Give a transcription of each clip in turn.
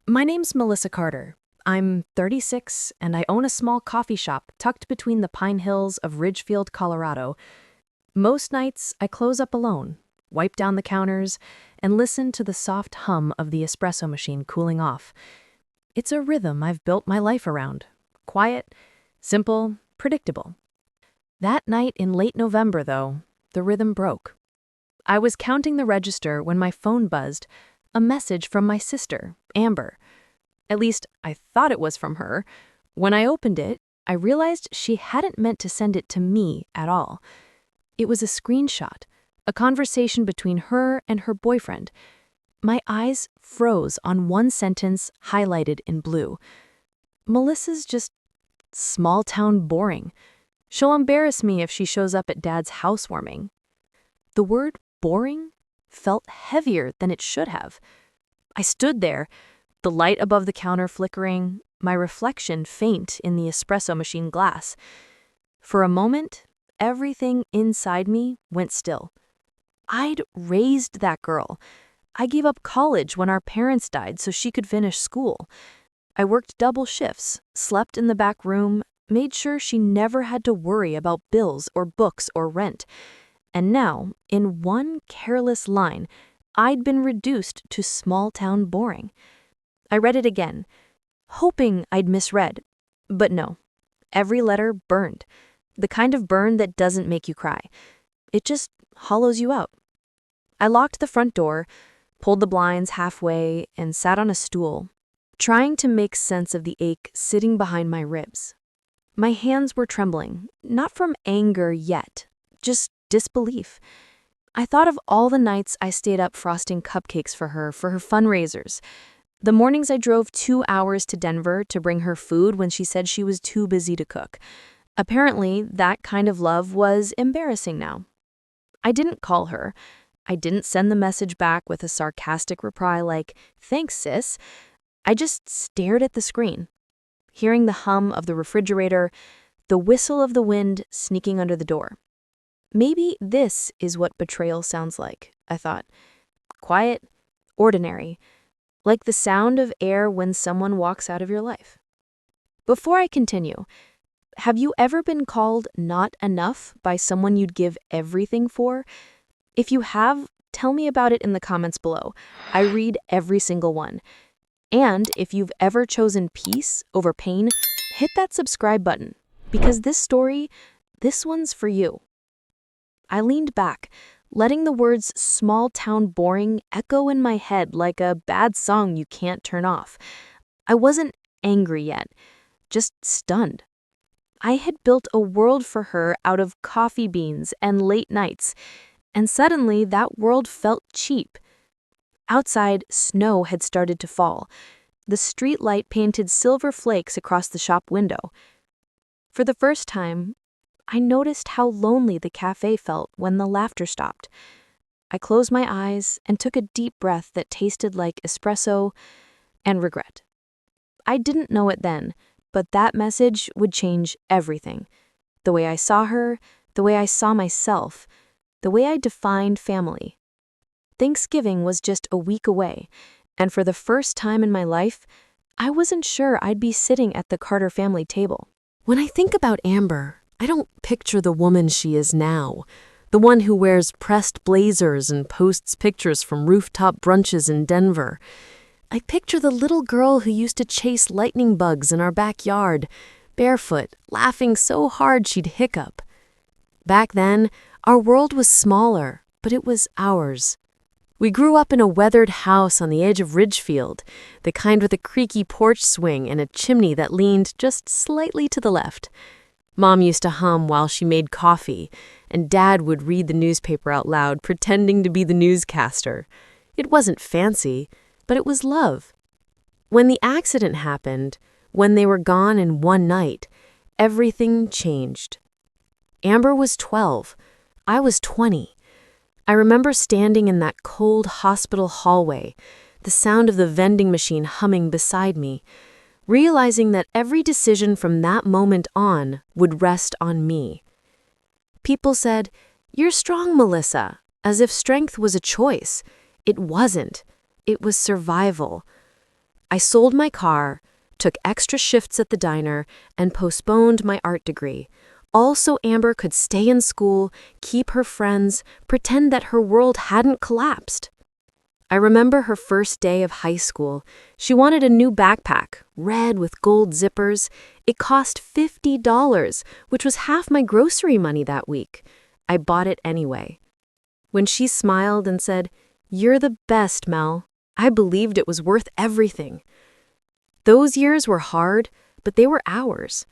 My name's Melissa Carter. I'm 36 and I own a small coffee shop tucked between the pine hills of Ridgefield, Colorado. Most nights, I close up alone, wipe down the counters, and listen to the soft hum of the espresso machine cooling off. It's a rhythm I've built my life around. Quiet, simple, predictable. That night in late November, though, the rhythm broke. I was counting the register when my phone buzzed, a message from my sister, Amber. At least, I thought it was from her. When I opened it, I realized she hadn't meant to send it to me at all. It was a screenshot, a conversation between her and her boyfriend. My eyes froze on one sentence highlighted in blue. Melissa's just small-town boring. She'll embarrass me if she shows up at Dad's housewarming. The word boring felt heavier than it should have. I stood there, the light above the counter flickering, my reflection faint in the espresso machine glass. For a moment, everything inside me went still. I'd raised that girl. I gave up college when our parents died so she could finish school. I worked double shifts, slept in the back room, made sure she never had to worry about bills or books or rent. And now, in one careless line, I'd been reduced to small-town boring. I read it again, hoping I'd misread. But no, every letter burned. The kind of burn that doesn't make you cry. It just hollows you out. I locked the front door, pulled the blinds halfway, and sat on a stool, trying to make sense of the ache sitting behind my ribs. My hands were trembling, not from anger yet, just disbelief. I thought of all the nights I stayed up frosting cupcakes for her fundraisers. The mornings I drove 2 hours to Denver to bring her food when she said she was too busy to cook. Apparently, that kind of love was embarrassing now. I didn't call her. I didn't send the message back with a sarcastic reply like, "Thanks, sis." I just stared at the screen, hearing the hum of the refrigerator, the whistle of the wind sneaking under the door. Maybe this is what betrayal sounds like, I thought. Quiet, ordinary, like the sound of air when someone walks out of your life. Before I continue, have you ever been called not enough by someone you'd give everything for? If you have, tell me about it in the comments below. I read every single one. And if you've ever chosen peace over pain, hit that subscribe button, because this one's for you. I leaned back, letting the words small-town boring echo in my head like a bad song you can't turn off. I wasn't angry yet, just stunned. I had built a world for her out of coffee beans and late nights, and suddenly that world felt cheap. Outside, snow had started to fall. The street light painted silver flakes across the shop window. For the first time, I noticed how lonely the cafe felt when the laughter stopped. I closed my eyes and took a deep breath that tasted like espresso and regret. I didn't know it then, but that message would change everything. The way I saw her, the way I saw myself, the way I defined family. Thanksgiving was just a week away, and for the first time in my life, I wasn't sure I'd be sitting at the Carter family table. When I think about Amber, I don't picture the woman she is now, the one who wears pressed blazers and posts pictures from rooftop brunches in Denver. I picture the little girl who used to chase lightning bugs in our backyard, barefoot, laughing so hard she'd hiccup. Back then, our world was smaller, but it was ours. We grew up in a weathered house on the edge of Ridgefield, the kind with a creaky porch swing and a chimney that leaned just slightly to the left. Mom used to hum while she made coffee, and Dad would read the newspaper out loud, pretending to be the newscaster. It wasn't fancy, but it was love. When the accident happened, when they were gone in one night, everything changed. Amber was 12. I was 20. I remember standing in that cold hospital hallway, the sound of the vending machine humming beside me, realizing that every decision from that moment on would rest on me. People said, "You're strong, Melissa," as if strength was a choice. It wasn't. It was survival. I sold my car, took extra shifts at the diner, and postponed my art degree, all so Amber could stay in school, keep her friends, pretend that her world hadn't collapsed. I remember her first day of high school. She wanted a new backpack, red with gold zippers. It cost $50, which was half my grocery money that week. I bought it anyway. When she smiled and said, "You're the best, Mel," I believed it was worth everything. Those years were hard, but they were ours.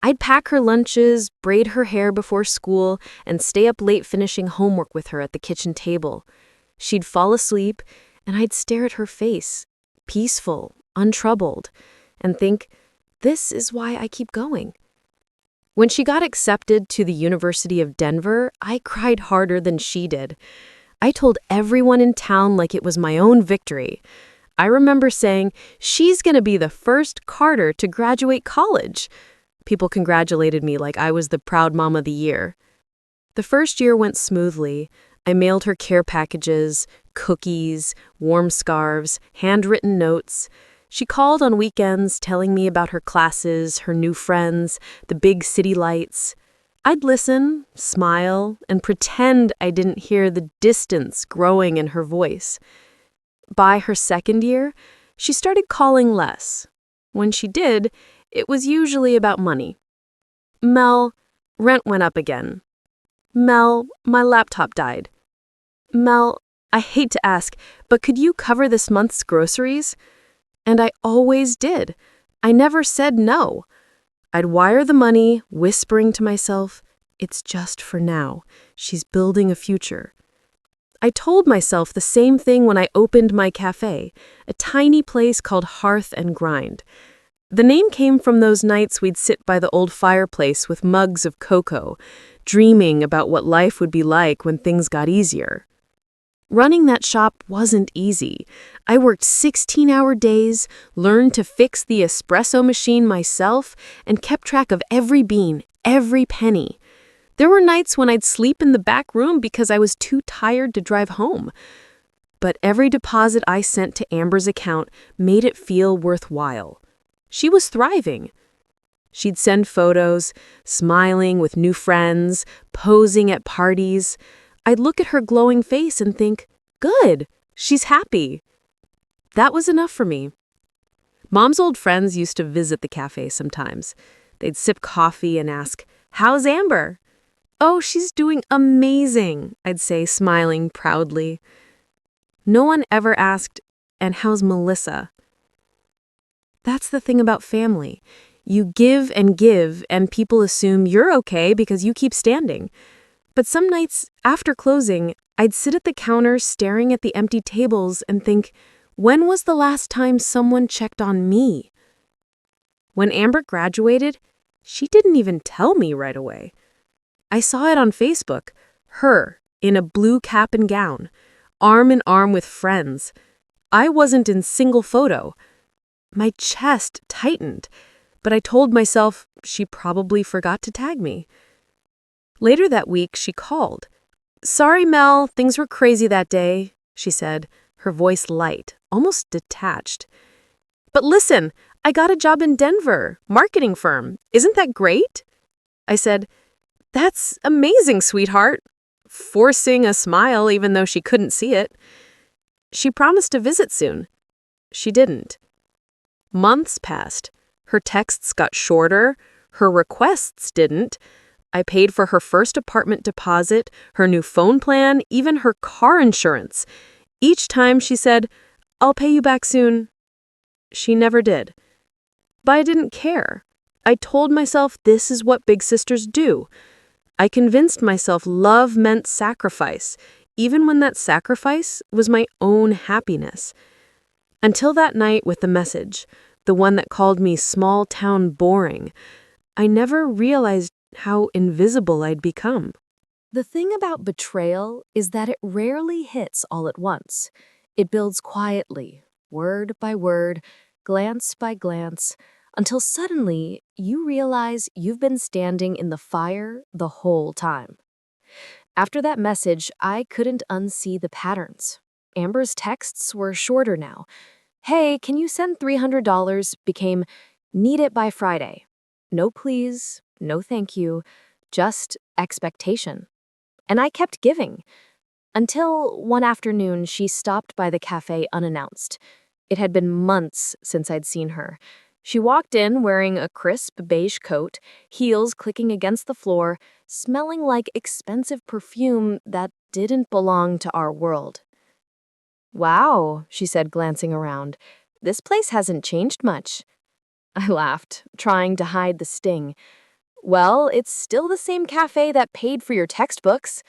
I'd pack her lunches, braid her hair before school, and stay up late finishing homework with her at the kitchen table. She'd fall asleep, and I'd stare at her face, peaceful, untroubled, and think, this is why I keep going. When she got accepted to the University of Denver, I cried harder than she did. I told everyone in town like it was my own victory. I remember saying, she's going to be the first Carter to graduate college. People congratulated me like I was the proud mom of the year. The first year went smoothly. I mailed her care packages, cookies, warm scarves, handwritten notes. She called on weekends telling me about her classes, her new friends, the big city lights. I'd listen, smile, and pretend I didn't hear the distance growing in her voice. By her second year, she started calling less. When she did, it was usually about money. "Mel, rent went up again." "Mel, my laptop died." "Mel, I hate to ask, but could you cover this month's groceries?" And I always did. I never said no. I'd wire the money, whispering to myself, it's just for now. She's building a future. I told myself the same thing when I opened my cafe, a tiny place called Hearth and Grind. The name came from those nights we'd sit by the old fireplace with mugs of cocoa, dreaming about what life would be like when things got easier. Running that shop wasn't easy. I worked 16-hour days, learned to fix the espresso machine myself, and kept track of every bean, every penny. There were nights when I'd sleep in the back room because I was too tired to drive home. But every deposit I sent to Amber's account made it feel worthwhile. She was thriving. She'd send photos, smiling with new friends, posing at parties. I'd look at her glowing face and think, good, she's happy. That was enough for me. Mom's old friends used to visit the cafe sometimes. They'd sip coffee and ask, "How's Amber?" "Oh, she's doing amazing," I'd say, smiling proudly. No one ever asked, "And how's Melissa?" That's the thing about family. You give, and people assume you're okay because you keep standing. But some nights, after closing, I'd sit at the counter staring at the empty tables and think, when was the last time someone checked on me? When Amber graduated, she didn't even tell me right away. I saw it on Facebook, her, in a blue cap and gown, arm in arm with friends. I wasn't in single photo. My chest tightened, but I told myself she probably forgot to tag me. Later that week, she called. "Sorry, Mel, things were crazy that day," she said, her voice light, almost detached. "But listen, I got a job in Denver, marketing firm. Isn't that great?" I said, "That's amazing, sweetheart," forcing a smile even though she couldn't see it. She promised to visit soon. She didn't. Months passed. Her texts got shorter. Her requests didn't. I paid for her first apartment deposit, her new phone plan, even her car insurance. Each time she said, "I'll pay you back soon." She never did. But I didn't care. I told myself this is what big sisters do. I convinced myself love meant sacrifice, even when that sacrifice was my own happiness. Until that night with the message, the one that called me small town boring, I never realized how invisible I'd become. The thing about betrayal is that it rarely hits all at once. It builds quietly, word by word, glance by glance, until suddenly you realize you've been standing in the fire the whole time. After that message, I couldn't unsee the patterns. Amber's texts were shorter now. "Hey, can you send $300?" became, "Need it by Friday." No please, no thank you, just expectation. And I kept giving. Until one afternoon, she stopped by the cafe unannounced. It had been months since I'd seen her. She walked in wearing a crisp beige coat, heels clicking against the floor, smelling like expensive perfume that didn't belong to our world. "Wow," she said, glancing around. "This place hasn't changed much." I laughed, trying to hide the sting. "Well, it's still the same cafe that paid for your textbooks."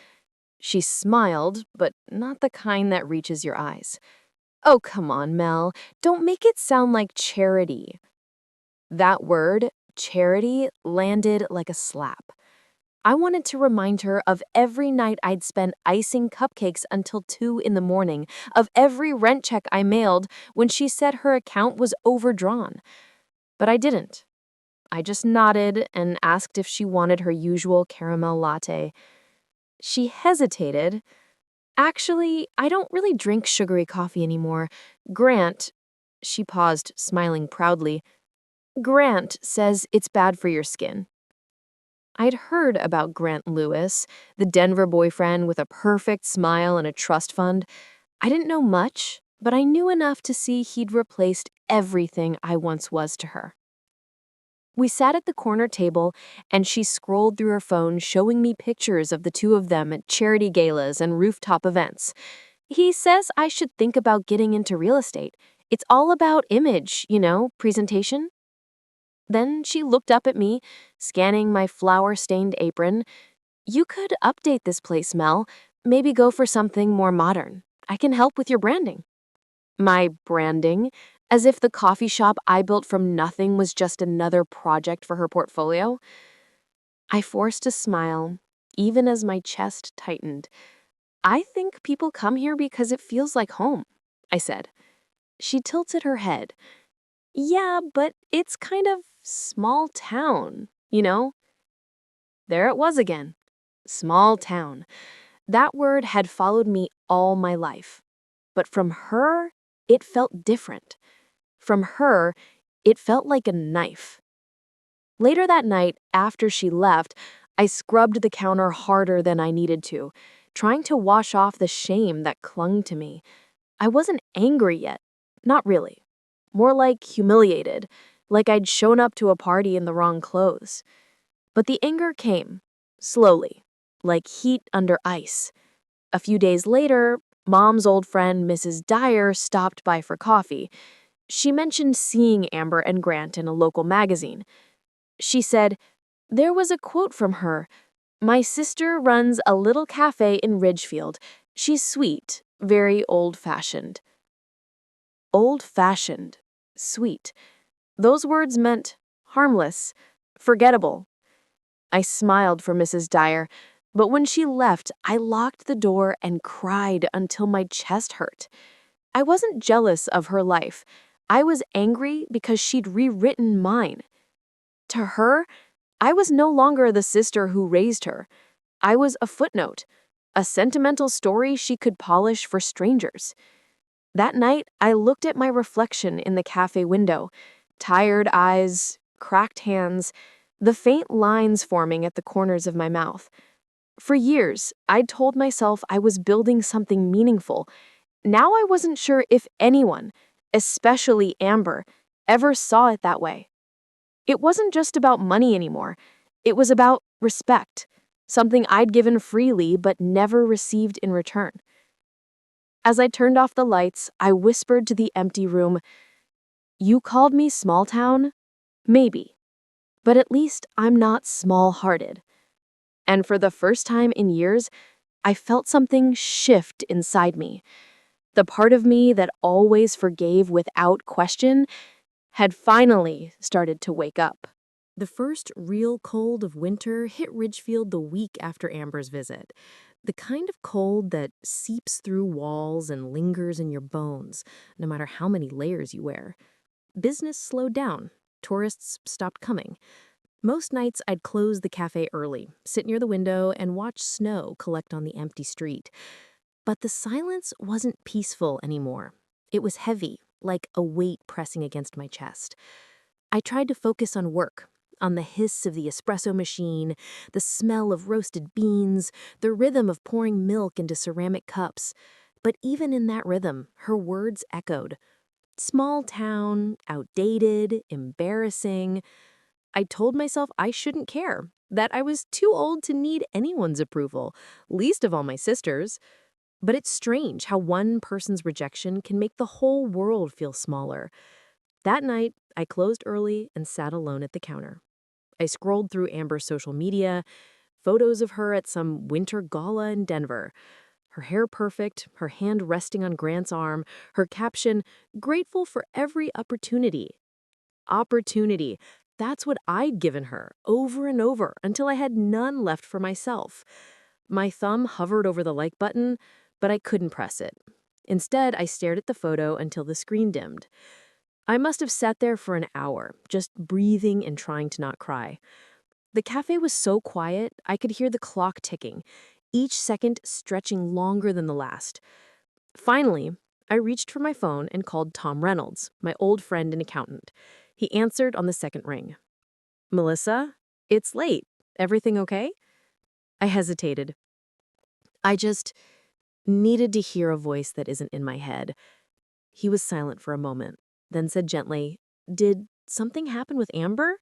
She smiled, but not the kind that reaches your eyes. "Oh, come on, Mel. Don't make it sound like charity." That word, charity, landed like a slap. I wanted to remind her of every night I'd spent icing cupcakes until 2 in the morning, of every rent check I mailed when she said her account was overdrawn. But I didn't. I just nodded and asked if she wanted her usual caramel latte. She hesitated. "Actually, I don't really drink sugary coffee anymore. Grant," she paused, smiling proudly, "Grant says it's bad for your skin." I'd heard about Grant Lewis, the Denver boyfriend with a perfect smile and a trust fund. I didn't know much, but I knew enough to see he'd replaced everything I once was to her. We sat at the corner table, and she scrolled through her phone, showing me pictures of the two of them at charity galas and rooftop events. "He says I should think about getting into real estate. It's all about image, presentation." Then she looked up at me, scanning my flour-stained apron. "You could update this place, Mel. Maybe go for something more modern. I can help with your branding." My branding? As if the coffee shop I built from nothing was just another project for her portfolio. I forced a smile, even as my chest tightened. "I think people come here because it feels like home," I said. She tilted her head. "Yeah, but it's kind of small town. There it was again. Small town. That word had followed me all my life. But from her, it felt different. From her, it felt like a knife. Later that night, after she left, I scrubbed the counter harder than I needed to, trying to wash off the shame that clung to me. I wasn't angry yet. Not really. More like humiliated, like I'd shown up to a party in the wrong clothes. But the anger came, slowly, like heat under ice. A few days later, Mom's old friend Mrs. Dyer stopped by for coffee. She mentioned seeing Amber and Grant in a local magazine. She said, "There was a quote from her. 'My sister runs a little cafe in Ridgefield. She's sweet, very old-fashioned.'" Old-fashioned, sweet. Those words meant harmless, forgettable. I smiled for Mrs. Dyer, but when she left, I locked the door and cried until my chest hurt. I wasn't jealous of her life. I was angry because she'd rewritten mine. To her, I was no longer the sister who raised her. I was a footnote, a sentimental story she could polish for strangers. That night, I looked at my reflection in the cafe window, tired eyes, cracked hands, the faint lines forming at the corners of my mouth. For years, I'd told myself I was building something meaningful. Now I wasn't sure if anyone, especially Amber, ever saw it that way. It wasn't just about money anymore. It was about respect, something I'd given freely but never received in return. As I turned off the lights, I whispered to the empty room, "You called me small town? Maybe. But at least I'm not small-hearted." And for the first time in years, I felt something shift inside me. The part of me that always forgave without question had finally started to wake up. The first real cold of winter hit Ridgefield the week after Amber's visit. The kind of cold that seeps through walls and lingers in your bones, no matter how many layers you wear. Business slowed down. Tourists stopped coming. Most nights I'd close the cafe early, sit near the window, and watch snow collect on the empty street. But the silence wasn't peaceful anymore. It was heavy, like a weight pressing against my chest. I tried to focus on work, on the hiss of the espresso machine, the smell of roasted beans, the rhythm of pouring milk into ceramic cups. But even in that rhythm, her words echoed. Small town, outdated, embarrassing. I told myself I shouldn't care, that I was too old to need anyone's approval, least of all my sister's. But it's strange how one person's rejection can make the whole world feel smaller. That night, I closed early and sat alone at the counter. I scrolled through Amber's social media, photos of her at some winter gala in Denver. Her hair perfect, her hand resting on Grant's arm, her caption, "Grateful for every opportunity." Opportunity. That's what I'd given her, over and over, until I had none left for myself. My thumb hovered over the like button, but I couldn't press it. Instead, I stared at the photo until the screen dimmed. I must have sat there for an hour, just breathing and trying to not cry. The cafe was so quiet, I could hear the clock ticking, each second stretching longer than the last. Finally, I reached for my phone and called Tom Reynolds, my old friend and accountant. He answered on the second ring. "Melissa, it's late. Everything okay?" I hesitated. I just needed to hear a voice that isn't in my head. He was silent for a moment, then said gently, "Did something happen with Amber?"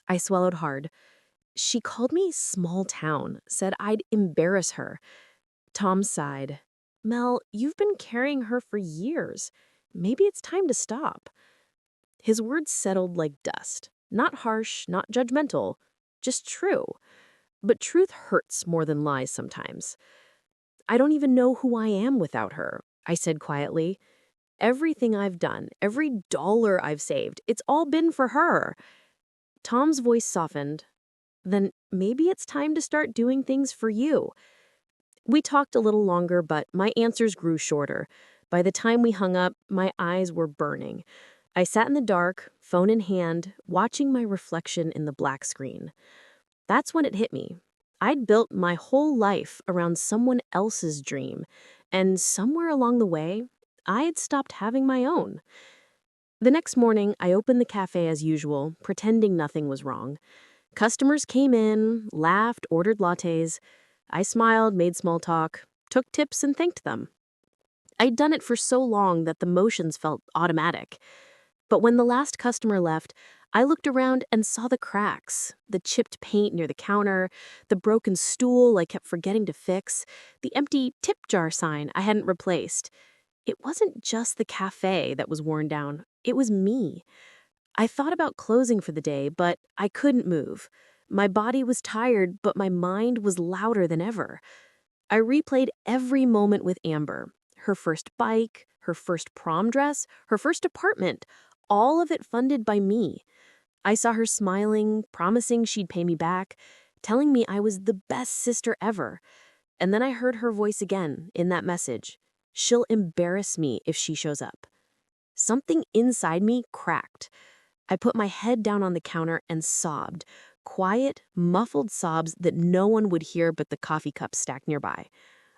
I swallowed hard. "She called me small town, said I'd embarrass her." Tom sighed. "Mel, you've been carrying her for years. Maybe it's time to stop." His words settled like dust. Not harsh, not judgmental, just true. But truth hurts more than lies sometimes. "I don't even know who I am without her," I said quietly. "Everything I've done, every dollar I've saved, it's all been for her." Tom's voice softened. "Then maybe it's time to start doing things for you." We talked a little longer, but my answers grew shorter. By the time we hung up, my eyes were burning. I sat in the dark, phone in hand, watching my reflection in the black screen. That's when it hit me. I'd built my whole life around someone else's dream, and somewhere along the way, I had stopped having my own. The next morning, I opened the cafe as usual, pretending nothing was wrong. Customers came in, laughed, ordered lattes. I smiled, made small talk, took tips, and thanked them. I'd done it for so long that the motions felt automatic. But when the last customer left, I looked around and saw the cracks, the chipped paint near the counter, the broken stool I kept forgetting to fix, the empty tip jar sign I hadn't replaced. It wasn't just the cafe that was worn down, it was me. I thought about closing for the day, but I couldn't move. My body was tired, but my mind was louder than ever. I replayed every moment with Amber. Her first bike, her first prom dress, her first apartment, all of it funded by me. I saw her smiling, promising she'd pay me back, telling me I was the best sister ever. And then I heard her voice again in that message. "She'll embarrass me if she shows up." Something inside me cracked. I put my head down on the counter and sobbed. Quiet, muffled sobs that no one would hear but the coffee cups stacked nearby.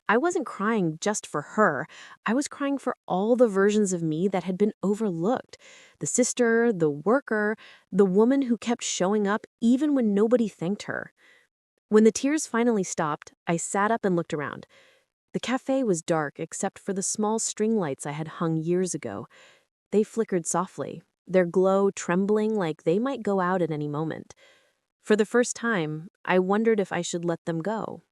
I wasn't crying just for her. I was crying for all the versions of me that had been overlooked. The sister, the worker, the woman who kept showing up even when nobody thanked her. When the tears finally stopped, I sat up and looked around. The cafe was dark except for the small string lights I had hung years ago. They flickered softly, their glow trembling like they might go out at any moment. For the first time, I wondered if I should let them go.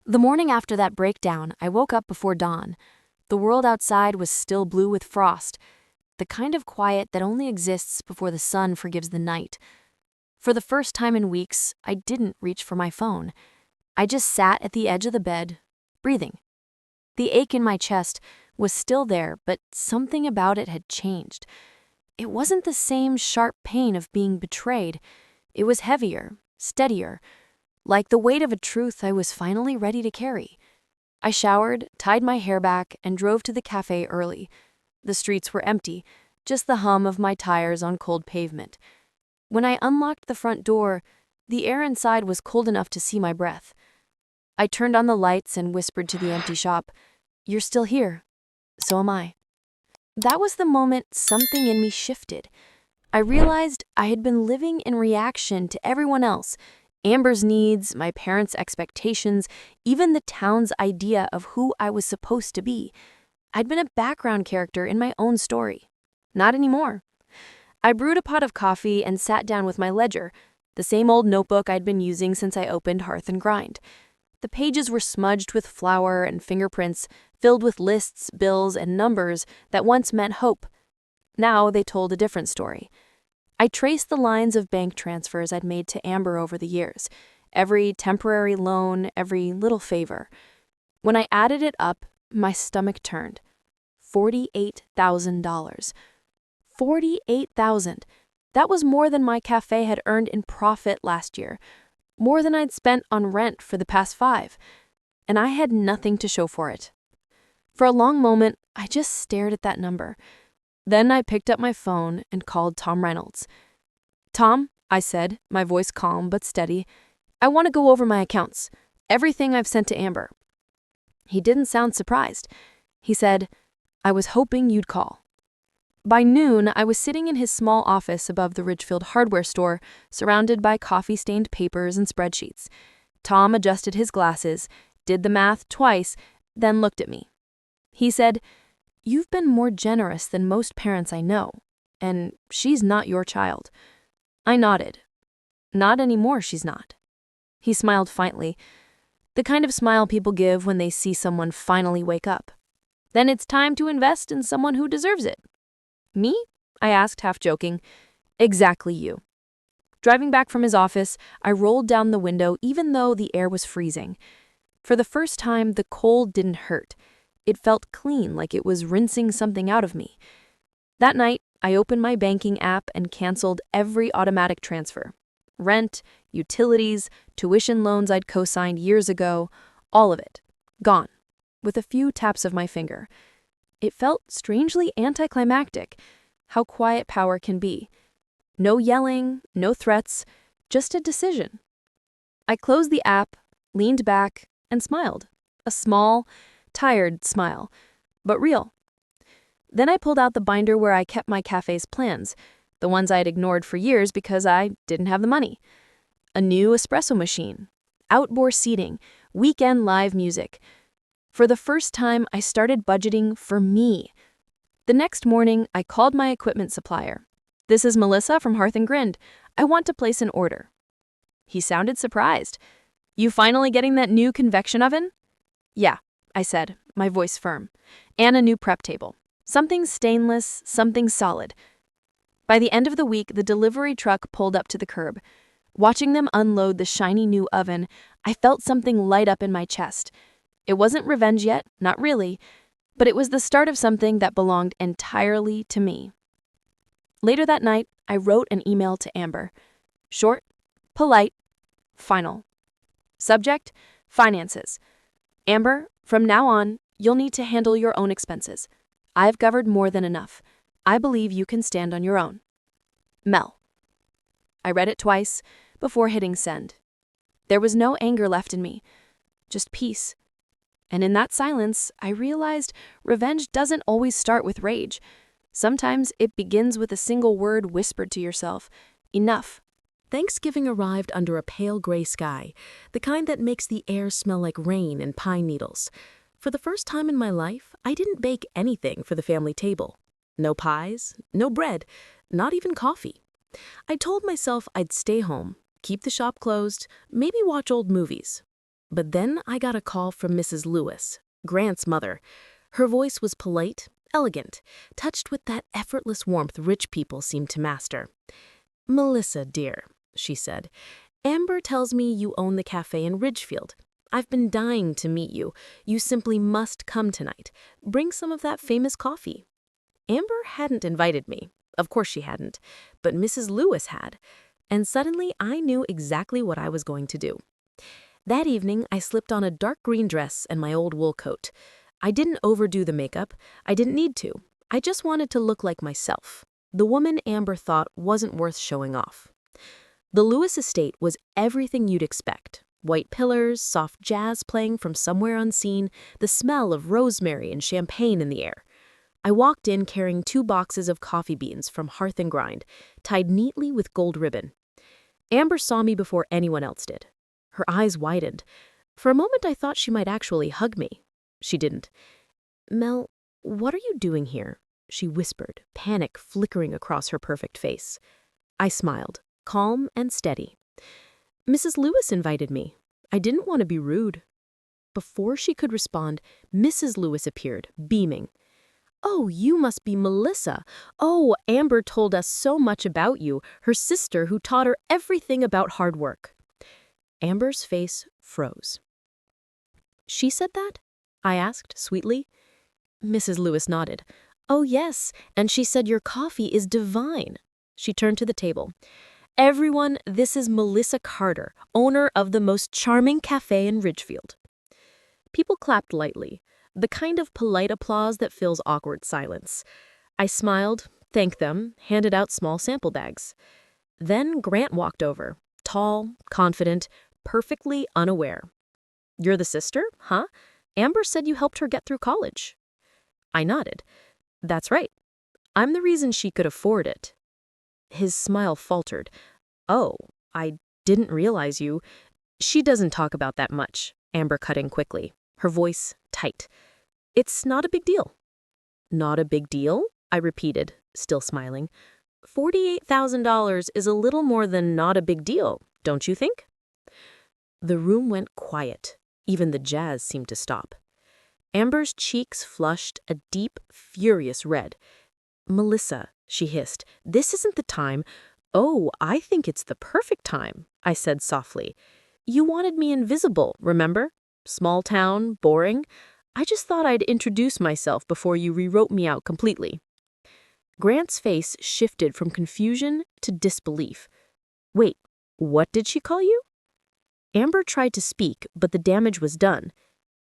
The morning after that breakdown, I woke up before dawn. The world outside was still blue with frost, the kind of quiet that only exists before the sun forgives the night. For the first time in weeks, I didn't reach for my phone. I just sat at the edge of the bed, breathing. The ache in my chest was still there, but something about it had changed. It wasn't the same sharp pain of being betrayed. It was heavier, steadier, like the weight of a truth I was finally ready to carry. I showered, tied my hair back, and drove to the cafe early. The streets were empty, just the hum of my tires on cold pavement. When I unlocked the front door, the air inside was cold enough to see my breath. I turned on the lights and whispered to the empty shop, "You're still here. So am I." That was the moment something in me shifted. I realized I had been living in reaction to everyone else, Amber's needs, my parents' expectations, even the town's idea of who I was supposed to be. I'd been a background character in my own story. Not anymore. I brewed a pot of coffee and sat down with my ledger, the same old notebook I'd been using since I opened Hearth and Grind. The pages were smudged with flour and fingerprints, filled with lists, bills, and numbers that once meant hope. Now they told a different story. I traced the lines of bank transfers I'd made to Amber over the years, every temporary loan, every little favor. When I added it up, my stomach turned. $48,000. $48,000. That was more than my cafe had earned in profit last year, more than I'd spent on rent for the past 5, and I had nothing to show for it. For a long moment, I just stared at that number. Then I picked up my phone and called Tom Reynolds. "Tom," I said, my voice calm but steady, "I want to go over my accounts, everything I've sent to Amber." He didn't sound surprised. He said, "I was hoping you'd call." By noon, I was sitting in his small office above the Ridgefield hardware store, surrounded by coffee-stained papers and spreadsheets. Tom adjusted his glasses, did the math twice, then looked at me. He said, "You've been more generous than most parents I know, and she's not your child." I nodded. "Not anymore, she's not." He smiled faintly, the kind of smile people give when they see someone finally wake up. "Then it's time to invest in someone who deserves it." "Me?" I asked, half joking. "Exactly you." Driving back from his office, I rolled down the window even though the air was freezing. For the first time, the cold didn't hurt. It felt clean, like it was rinsing something out of me. That night, I opened my banking app and canceled every automatic transfer. Rent, utilities, tuition loans I'd co-signed years ago, all of it. Gone. With a few taps of my finger. It felt strangely anticlimactic, how quiet power can be. No yelling, no threats, just a decision. I closed the app, leaned back, and smiled. A small, tired smile, but real. Then I pulled out the binder where I kept my cafe's plans, the ones I'd ignored for years because I didn't have the money. A new espresso machine, outdoor seating, weekend live music. For the first time, I started budgeting for me. The next morning, I called my equipment supplier. "This is Melissa from Hearth and Grind. I want to place an order." He sounded surprised. "You finally getting that new convection oven?" "Yeah," I said, my voice firm. "And a new prep table. Something stainless, something solid." By the end of the week, the delivery truck pulled up to the curb. Watching them unload the shiny new oven, I felt something light up in my chest. It wasn't revenge yet, not really, but it was the start of something that belonged entirely to me. Later that night, I wrote an email to Amber. Short, polite, final. Subject, finances. "Amber, from now on, you'll need to handle your own expenses. I've covered more than enough. I believe you can stand on your own. Mel." I read it twice before hitting send. There was no anger left in me, just peace. And in that silence, I realized revenge doesn't always start with rage. Sometimes it begins with a single word whispered to yourself, enough. Thanksgiving arrived under a pale gray sky, the kind that makes the air smell like rain and pine needles. For the first time in my life, I didn't bake anything for the family table. No pies, no bread, not even coffee. I told myself I'd stay home, keep the shop closed, maybe watch old movies. But then I got a call from Mrs. Lewis, Grant's mother. Her voice was polite, elegant, touched with that effortless warmth rich people seem to master. "Melissa, dear," she said, "Amber tells me you own the cafe in Ridgefield. I've been dying to meet you. You simply must come tonight. Bring some of that famous coffee." Amber hadn't invited me. Of course she hadn't. But Mrs. Lewis had. And suddenly I knew exactly what I was going to do. That evening, I slipped on a dark green dress and my old wool coat. I didn't overdo the makeup. I didn't need to. I just wanted to look like myself. The woman Amber thought wasn't worth showing off. The Lewis estate was everything you'd expect. White pillars, soft jazz playing from somewhere unseen, the smell of rosemary and champagne in the air. I walked in carrying 2 boxes of coffee beans from Hearth and Grind, tied neatly with gold ribbon. Amber saw me before anyone else did. Her eyes widened. For a moment I thought she might actually hug me. She didn't. "Mel, what are you doing here?" she whispered, panic flickering across her perfect face. I smiled, calm and steady. "Mrs. Lewis invited me. I didn't want to be rude." Before she could respond, Mrs. Lewis appeared, beaming. "Oh, you must be Melissa. Oh, Amber told us so much about you, her sister who taught her everything about hard work." Amber's face froze. "She said that?" I asked, sweetly. Mrs. Lewis nodded. "Oh, yes, and she said your coffee is divine." She turned to the table. "Everyone, this is Melissa Carter, owner of the most charming cafe in Ridgefield." People clapped lightly, the kind of polite applause that fills awkward silence. I smiled, thanked them, handed out small sample bags. Then Grant walked over, tall, confident, perfectly unaware. "You're the sister, huh? Amber said you helped her get through college." I nodded. "That's right. I'm the reason she could afford it." His smile faltered. "Oh, I didn't realize you." "She doesn't talk about that much," Amber cut in quickly, her voice tight. "It's not a big deal." "Not a big deal?" I repeated, still smiling. $48,000 is a little more than not a big deal, don't you think? The room went quiet. Even the jazz seemed to stop. Amber's cheeks flushed a deep, furious red. "Melissa," she hissed, "this isn't the time." "Oh, I think it's the perfect time," I said softly. "You wanted me invisible, remember? Small town, boring. I just thought I'd introduce myself before you rewrote me out completely." Grant's face shifted from confusion to disbelief. "Wait, what did she call you?" Amber tried to speak, but the damage was done.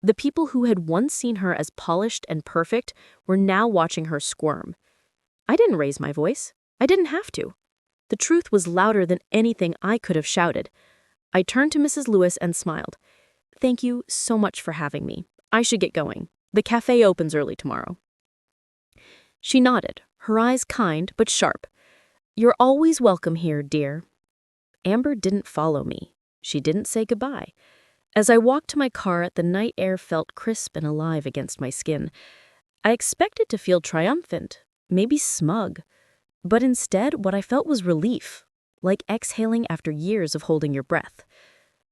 The people who had once seen her as polished and perfect were now watching her squirm. I didn't raise my voice. I didn't have to. The truth was louder than anything I could have shouted. I turned to Mrs. Lewis and smiled. "Thank you so much for having me. I should get going. The cafe opens early tomorrow." She nodded, her eyes kind but sharp. "You're always welcome here, dear." Amber didn't follow me. She didn't say goodbye. As I walked to my car, the night air felt crisp and alive against my skin. I expected to feel triumphant, maybe smug. But instead, what I felt was relief, like exhaling after years of holding your breath.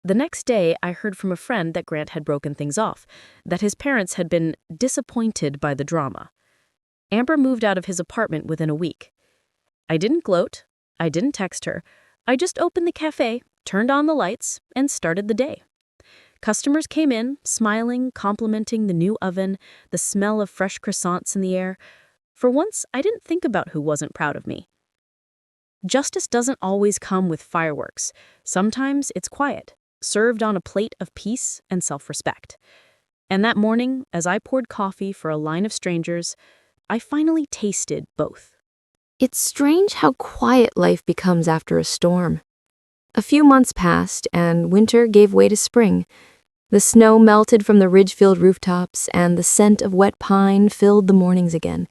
The next day, I heard from a friend that Grant had broken things off, that his parents had been disappointed by the drama. Amber moved out of his apartment within a week. I didn't gloat. I didn't text her. I just opened the cafe, turned on the lights, and started the day. Customers came in, smiling, complimenting the new oven, the smell of fresh croissants in the air. For once, I didn't think about who wasn't proud of me. Justice doesn't always come with fireworks. Sometimes it's quiet, served on a plate of peace and self-respect. And that morning, as I poured coffee for a line of strangers, I finally tasted both. It's strange how quiet life becomes after a storm. A few months passed, and winter gave way to spring. The snow melted from the Ridgefield rooftops, and the scent of wet pine filled the mornings again.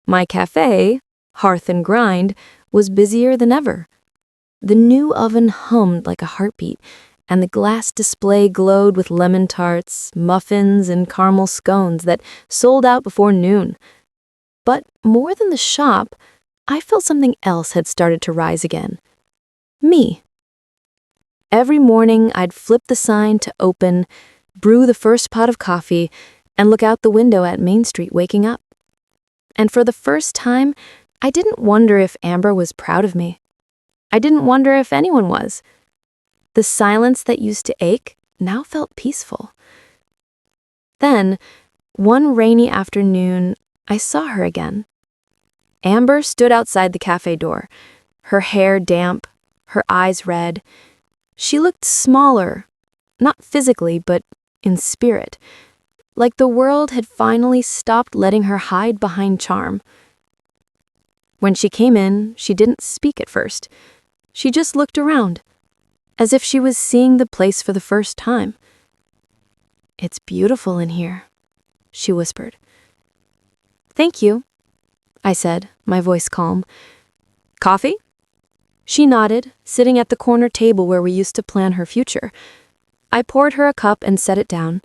My cafe, Hearth and Grind, was busier than ever. The new oven hummed like a heartbeat, and the glass display glowed with lemon tarts, muffins, and caramel scones that sold out before noon. But more than the shop, I felt something else had started to rise again. Me. Every morning, I'd flip the sign to open, brew the first pot of coffee, and look out the window at Main Street waking up. And for the first time, I didn't wonder if Amber was proud of me. I didn't wonder if anyone was. The silence that used to ache now felt peaceful. Then, one rainy afternoon, I saw her again. Amber stood outside the cafe door, her hair damp, her eyes red. She looked smaller, not physically, but in spirit, like the world had finally stopped letting her hide behind charm. When she came in, she didn't speak at first. She just looked around, as if she was seeing the place for the first time. "It's beautiful in here," she whispered. Thank you, I said, my voice calm. Coffee? She nodded, sitting at the corner table where we used to plan her future. I poured her a cup and set it down.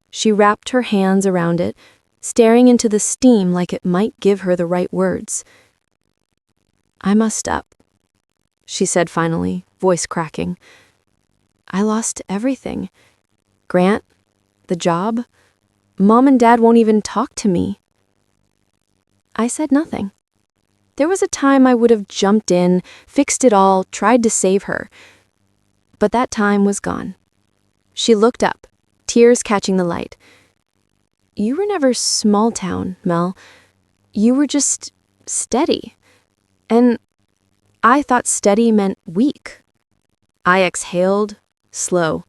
She wrapped her hands around it, staring into the steam like it might give her the right words. I messed up, she said finally, voice cracking. I lost everything. Grant, the job. Mom and Dad won't even talk to me. I said nothing. There was a time I would have jumped in, fixed it all, tried to save her. But that time was gone. She looked up, tears catching the light. You were never small town, Mel. You were just steady. And I thought steady meant weak. I exhaled, slow.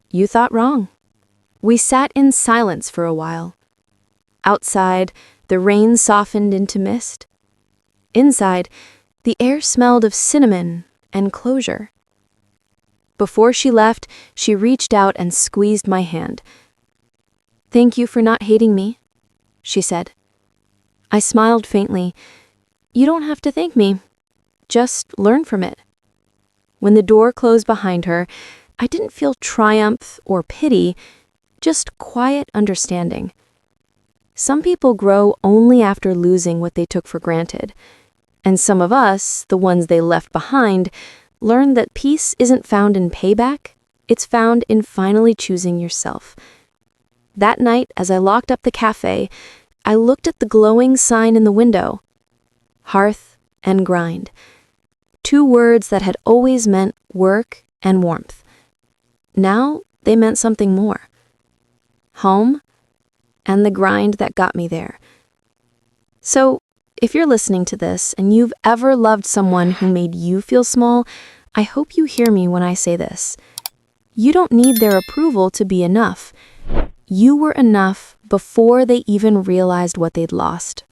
You thought wrong. We sat in silence for a while. Outside, the rain softened into mist. Inside, the air smelled of cinnamon and closure. Before she left, she reached out and squeezed my hand. Thank you for not hating me, she said. I smiled faintly. You don't have to thank me. Just learn from it. When the door closed behind her, I didn't feel triumph or pity, just quiet understanding. Some people grow only after losing what they took for granted. And some of us, the ones they left behind, learn that peace isn't found in payback, it's found in finally choosing yourself. That night, as I locked up the cafe, I looked at the glowing sign in the window. Hearth and grind. 2 words that had always meant work and warmth. Now they meant something more. Home and the grind that got me there. So, if you're listening to this and you've ever loved someone who made you feel small, I hope you hear me when I say this. You don't need their approval to be enough. You were enough before they even realized what they'd lost.